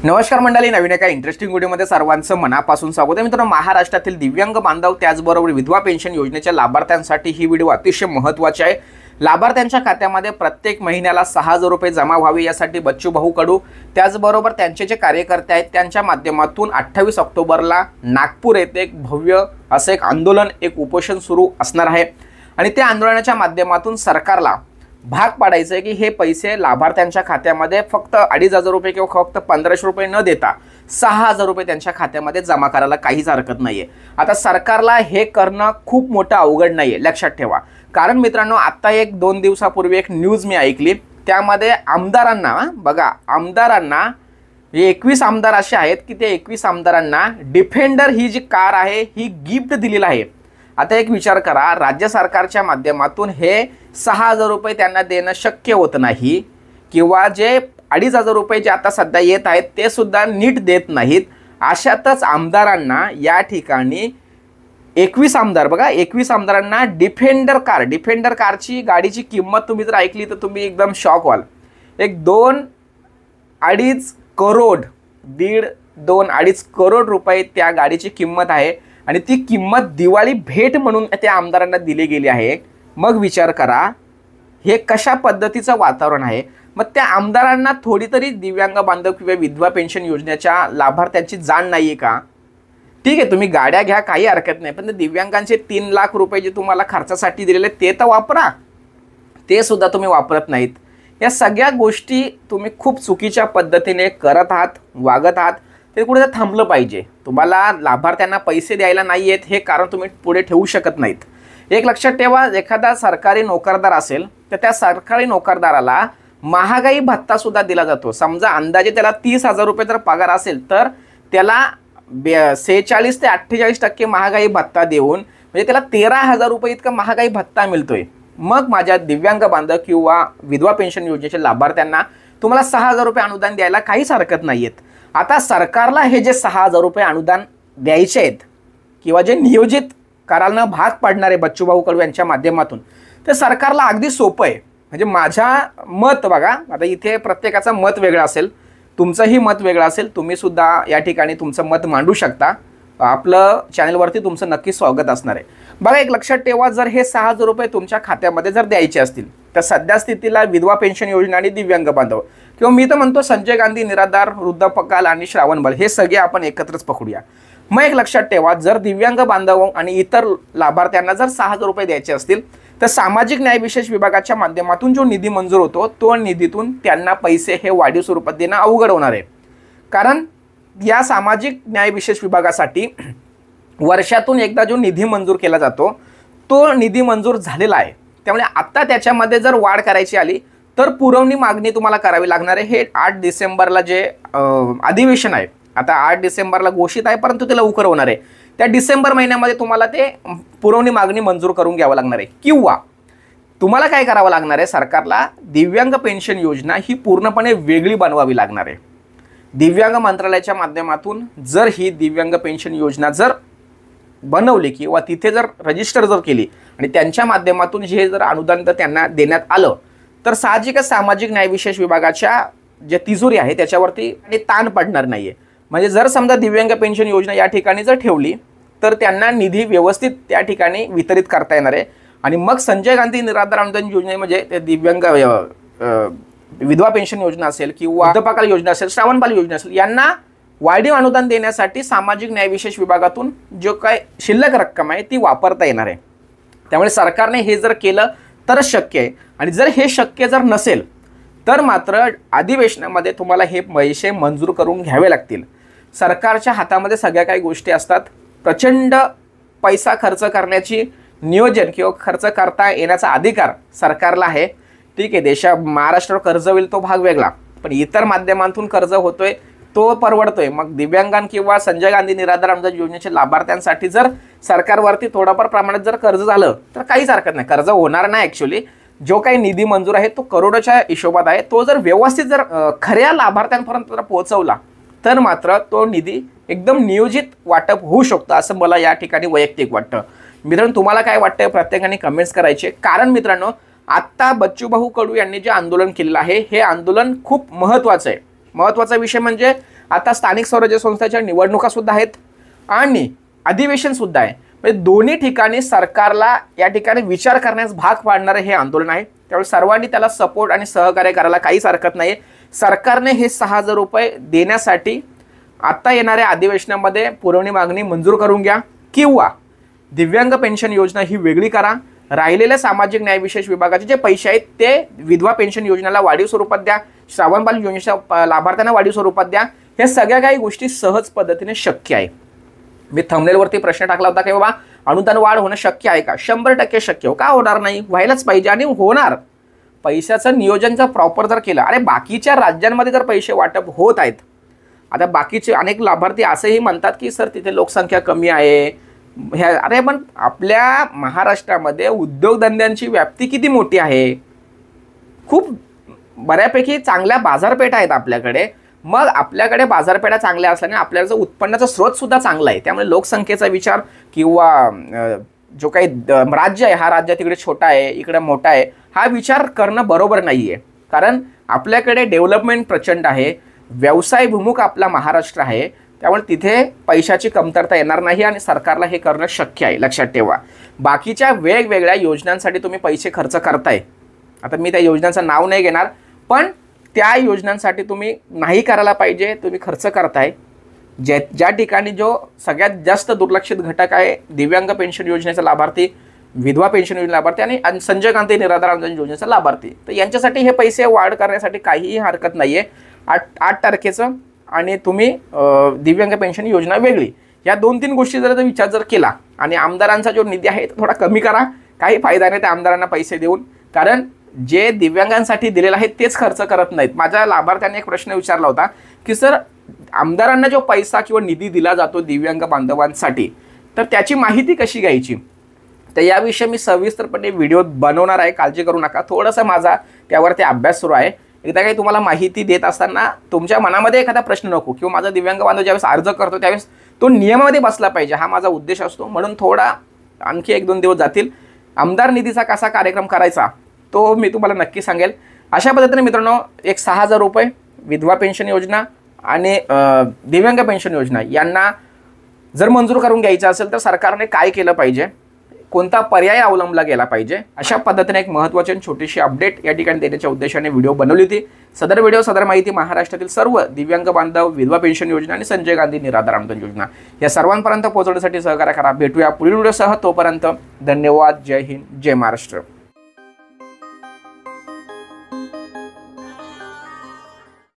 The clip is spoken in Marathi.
नमस्कार मंडळी, नवीन एका इंटरेस्टिंग व्हिडिओमध्ये सर्वांचं मनापासून स्वागत आहे. मित्रांनो, महाराष्ट्रातील दिव्यांग बांधव त्याचबरोबर विधवा पेन्शन योजनेच्या लाभार्थ्यांसाठी ही व्हिडिओ अतिशय महत्त्वाची आहे. लाभार्थ्यांच्या खात्यामध्ये प्रत्येक महिन्याला 6,000 रुपये जमा व्हावे यासाठी बच्चूभाऊ कडू त्याचबरोबर त्यांचे जे कार्यकर्ते आहेत त्यांच्या माध्यमातून 28 ऑक्टोबरला नागपूर येथे एक भव्य असं एक आंदोलन, एक उपोषण सुरू असणार आहे. आणि त्या आंदोलनाच्या माध्यमातून सरकारला भाग पाडायचं आहे की हे पैसे लाभार्थ्यांच्या खात्यामध्ये फक्त 2,500 रुपये किंवा फक्त 1,500 रुपये न देता 6,000 रुपये त्यांच्या खात्यामध्ये जमा करायला काहीच हरकत नाही आहे. आता सरकारला हे करणं खूप मोठं अवघड नाही आहे, लक्षात ठेवा. कारण मित्रांनो, आता 1-2 दिवसापूर्वी एक न्यूज मी ऐकली, त्यामध्ये आमदारांना बघा, आमदारांना 21 आमदार असे आहेत की ते 21 आमदारांना डिफेंडर ही जी कार आहे ही गिफ्ट दिलेली आहे. आता एक विचार करा, राज्य सरकारच्या माध्यमातून हे 6,000 रुपये त्यांना देणं शक्य होत नाही किंवा जे 2,500 रुपये जे आता सध्या येत आहेत ते सुद्धा नीट देत नाहीत. अशातच आमदारांना या ठिकाणी 21 आमदार बघा, 21 आमदारांना डिफेंडर कारची गाडीची किंमत तुम्ही जर ऐकली तर तुम्ही एकदम शॉक व्हाल. एक 2-2.5 करोड 2.5 करोड रुपये त्या गाडीची किंमत आहे आणि ती किंमत दिवाळी भेट म्हणून त्या आमदारांना दिली गेली आहे. मग विचार करा, हे कशा पद्धतीचं वातावरण आहे. मग त्या आमदारांना थोडी तरी दिव्यांग बांधव किंवा विधवा पेन्शन योजनेच्या लाभार्थ्यांची जाण नाही आहे का? ठीक आहे, तुम्ही गाड्या घ्या, काही हरकत नाही, पण दिव्यांगांचे 3 लाख रुपये जे तुम्हाला खर्चासाठी दिलेले ते तर वापरा, ते सुद्धा तुम्ही वापरत नाहीत. या सगळ्या गोष्टी तुम्ही खूप चुकीच्या पद्धतीने करत आहात, वागत आहात. ते कुठे थांबलं पाहिजे. तुम्हाला लाभार्थ्यांना पैसे द्यायला नाही आहेत हे कारण तुम्ही पुढे ठेवू शकत नाहीत. एक लक्षात ठेवा, एखादा सरकारी नोकरदार असेल तर त्या सरकारी नोकरदाराला महागाई भत्ता सुद्धा दिला जातो. समजा अंदाजे त्याला 30,000 रुपये जर पगार असेल तर त्याला 46 ते 48% महागाई भत्ता देऊन म्हणजे त्याला 13,000 रुपये इतका महागाई भत्ता मिळतोय. मग माझ्या दिव्यांग बांधव किंवा विधवा पेन्शन योजनेच्या लाभार्थ्यांना तुम्हाला 6,000 रुपये अनुदान द्यायला काहीच हरकत नाही आहेत. आता सरकारला हे जे 6,000 रुपये अनुदान द्यायचे आहेत किंवा जे नियोजित करायला भाग पाडणारे बच्चूभाऊ कडू यांच्या माध्यमातून, ते सरकारला अगदी सोपं आहे. म्हणजे माझ्या मत बघा, आता इथे प्रत्येकाचं मत वेगळं असेल, तुमचंही मत वेगळं असेल, तुम्ही सुद्धा या ठिकाणी तुमचं मत मांडू शकता. आपलं चॅनलवरती तुमचं नक्की स्वागत असणार आहे. बघा, एक लक्षात ठेवा, जर हे 6,000 रुपये तुमच्या खात्यामध्ये जर द्यायचे असतील तर सध्या स्थितीला विधवा पेन्शन योजना आणि दिव्यांग बांधव किंवा मी तर म्हणतो संजय गांधी निराधार, वृद्धपकाल आणि श्रावणबाळ हे सगळे आपण एकत्रच पकडूया. मग एक लक्षात ठेवा, जर दिव्यांग बांधव आणि इतर लाभार्थ्यांना जर 6,000 रुपये द्यायचे असतील तर सामाजिक न्याय विशेष विभागाच्या माध्यमातून जो निधी मंजूर होतो तो निधीतून त्यांना पैसे हे वाढीव स्वरूपात देणं अवघड होणार आहे. कारण या सामाजिक न्याय विशेष विभागासाठी वर्षातून एकदा जो निधी मंजूर केला जातो तो निधी मंजूर झालेला आहे. त्यामुळे आता त्याच्यामध्ये जर वाढ करायची आली तर पुरवणी मागणी तुम्हाला करावी लागणार आहे. हे 8 डिसेंबरला जे अधिवेशन आहे, आता 8 डिसेंबरला घोषित आहे परंतु ते लवकर होणार आहे. त्या डिसेंबर महिन्यामध्ये तुम्हाला ते पुरवणी मागणी मंजूर करून घ्यावं लागणार आहे. किंवा तुम्हाला काय करावं लागणार आहे, सरकारला दिव्यांग पेन्शन योजना ही पूर्णपणे वेगळी बनवावी लागणार आहे. दिव्यांग मंत्रालयाच्या माध्यमातून जर ही दिव्यांग पेन्शन योजना जर बनवली किंवा तिथे जर रजिस्टर जर केली आणि त्यांच्या माध्यमातून जे जर अनुदान तर त्यांना देण्यात आलं तर साहजिकच सामाजिक न्याय विशेष विभागाच्या जे तिजोरी आहे त्याच्यावरती ताण पडणार नाही आहे. म्हणजे जर समजा दिव्यांग पेन्शन योजना या ठिकाणी जर ठेवली तर त्यांना निधी व्यवस्थित त्या ठिकाणी वितरित करता येणार आहे. आणि मग संजय गांधी निराधार अनुदान योजने म्हणजे ते दिव्यांग विधवा पेन्शन योजना असेल किंवा वृद्धपकाल योजना असेल, श्रावणबाळ योजना असेल, यांना वाढीव अनुदान देण्यासाठी सामाजिक न्याय विशेष विभागातून जो काय शिल्लक रक्कम आहे ती वापरता येणार आहे. त्यामुळे सरकारने हे जर केलं तरच शक्य आहे. आणि जर हे शक्य जर नसेल तर मात्र अधिवेशनामध्ये तुम्हाला हे पैसे मंजूर करून घ्यावे लागतील. सरकारच्या हातामध्ये सगळ्या काही गोष्टी असतात. प्रचंड पैसा खर्च करण्याची नियोजन किंवा खर्च करता येण्याचा अधिकार सरकारला आहे. ठीक आहे, महाराष्ट्रावर कर्ज होईल तो भाग वेगळा, पण इतर माध्यमातून कर्ज होतोय तो परवडतोय. मग दिव्यांगां किंवा संजय गांधी निराधार अनुदान योजनेच्या लाभार्थ्यांसाठी जर सरकारवरती थोडाफार प्रमाणात जर कर्ज झालं तर काहीच हरकत नाही. कर्ज होणार नाही, ॲक्च्युली जो काही निधी मंजूर आहे तो करोडोच्या हिशोबात आहे. तो जर व्यवस्थित जर खऱ्या लाभार्थ्यांपर्यंत जर पोहोचवला तर मात्र तो निधी एकदम नियोजित वाटप होऊ शकतं असं मला या ठिकाणी वैयक्तिक वाटतं. मित्रांनो, तुम्हाला काय वाटतं प्रत्येकाने कमेंट्स करायचे. कारण मित्रांनो, आत्ता बच्चूभाऊ कडू यांनी जे आंदोलन केलेलं आहे हे आंदोलन खूप महत्त्वाचं आहे. महत्त्वाचा विषय म्हणजे आता स्थानिक स्वराज्य संस्थांच्या निवडणुका सुद्धा आहेत आणि अधिवेशन सुद्धा आहे. म्हणजे दोन्ही ठिकाणी सरकारला या ठिकाणी विचार करण्यास भाग पाडणारे हे आंदोलन आहे. त्यामुळे सर्वांनी त्याला सपोर्ट आणि सहकार्य करायला काहीच हरकत नाही. सरकारने हे 6,000 रुपये देण्यासाठी आता येणाऱ्या अधिवेशनामध्ये पुरवणी मागणी मंजूर करून घ्या किंवा दिव्यांग पेन्शन योजना ही वेगळी करा. राहिलेल्या सामाजिक न्याय विशेष विभागाचे जे पैसे आहेत ते विधवा पेन्शन योजनेला वाढीव स्वरूपात द्या, श्रावण बाल योजनेच्या लाभार्थ्यांना वाढीव स्वरूपात द्या. ह्या सगळ्या काही गोष्टी सहज पद्धतीने शक्य आहे. मी थंबनेलवरती प्रश्न टाकला होता की बाबा अनुदान वाढ होणं शक्य आहे का? 100% शक्य हो. का होणार नाही? व्हायलाच पाहिजे आणि होणार. पैशाचं नियोजन जर प्रॉपर जर केलं, अरे बाकीच्या राज्यांमध्ये जर पैसे वाटप होत आहेत, आता बाकीचे अनेक लाभार्थी असंही म्हणतात की सर तिथे लोकसंख्या कमी आहे, अरे पण आपल्या महाराष्ट्रामध्ये उद्योगधंद्यांची व्याप्ती किती मोठी आहे, खूप बऱ्यापैकी चांगल्या बाजारपेठा आहेत आपल्याकडे. मग आपल्याकडे बाजारपेठा चांगल्या असल्याने आपल्याचं उत्पन्नाचा स्रोत सुद्धा चांगला आहे. त्यामुळे लोकसंख्येचा विचार किंवा जो काही राज्य आहे, हा राज्य तिकडे छोटा आहे इकडे मोठा आहे, हा विचार करणं बरोबर नाही आहे. कारण आपल्याकडे डेव्हलपमेंट प्रचंड आहे, व्यवसायभिमुख आपला महाराष्ट्र आहे. त्यामुळे तिथे पैशाची कमतरता येणार नाही आणि सरकारला हे करणं शक्य आहे. लक्षात ठेवा. बाकीच्या वेगवेगळ्या योजनांसाठी तुम्ही पैसे खर्च करताय, आता मी त्या योजनांचं नाव नाही घेणार, पण त्या योजनांसाठी तुम्ही नाही करायला पाहिजे, तुम्ही खर्च करताय. ज्या ठिकाणी जो सगळ्यात जास्त दुर्लक्षित घटक आहे दिव्यांग पेन्शन योजनेचा लाभार्थी, विधवा पेन्शन योजना लाभार्थी आणि संजय गांधी निराधार अनुदान योजनेचा लाभार्थी, तर यांच्यासाठी हे पैसे वाढ करण्यासाठी काहीही हरकत नाही आहे. 8 तारखेचं आणि तुम्ही दिव्यांग पेन्शन योजना वेगळी, या 2-3 गोष्टी जर विचार जर केला आणि आमदारांचा जो निधी आहे तो थोडा कमी करा. काही फायदा नाही त्या आमदारांना पैसे देऊन, कारण जे दिव्यांगांसाठी दिलेलं आहे तेच खर्च करत नाहीत. माझ्या लाभार्थ्यांनी एक प्रश्न विचारला होता की सर आमदारांना जो पैसा किंवा निधी दिला जातो दिव्यांग बांधवांसाठी, तर त्याची माहिती कशी घ्यायची, तर याविषयी मी सविस्तरपणे व्हिडिओ बनवणार आहे. काळजी करू नका. थोडासा माझा त्यावरती अभ्यास सुरू आहे. एकदा काही तुम्हाला माहिती देत असताना तुमच्या मनामध्ये एखादा प्रश्न नको किंवा माझा दिव्यांग बांधव ज्यावेळेस अर्ज करतो त्यावेळेस तो नियमामध्ये बसला पाहिजे, हा माझा उद्देश असतो. म्हणून थोडा आणखी 1-2 दिवस जातील. आमदार निधीचा कसा कार्यक्रम करायचा तो मी तुम्हाला नक्की सांगेल. अशा पद्धतीने मित्रांनो, एक 6,000 रुपये विधवा पेन्शन योजना आणि दिव्यांग पेन्शन योजना यांना जर मंजूर करून घ्यायचं असेल तर सरकारने काय केलं पाहिजे, कोणता पर्याय अवलंबला गेला पाहिजे, अशा पद्धतीने एक महत्त्वाची आणि छोटीशी अपडेट या ठिकाणी देण्याच्या उद्देशाने व्हिडिओ बनवली होती. सदर माहिती महाराष्ट्रातील सर्व दिव्यांग बांधव, विधवा पेन्शन योजना आणि संजय गांधी निराधार अनुदान योजना या सर्वांपर्यंत पोहोचवण्यासाठी सहकार्य करा. भेटूया पुढील व्हिडिओसह. तोपर्यंत धन्यवाद. जय हिंद, जय महाराष्ट्र.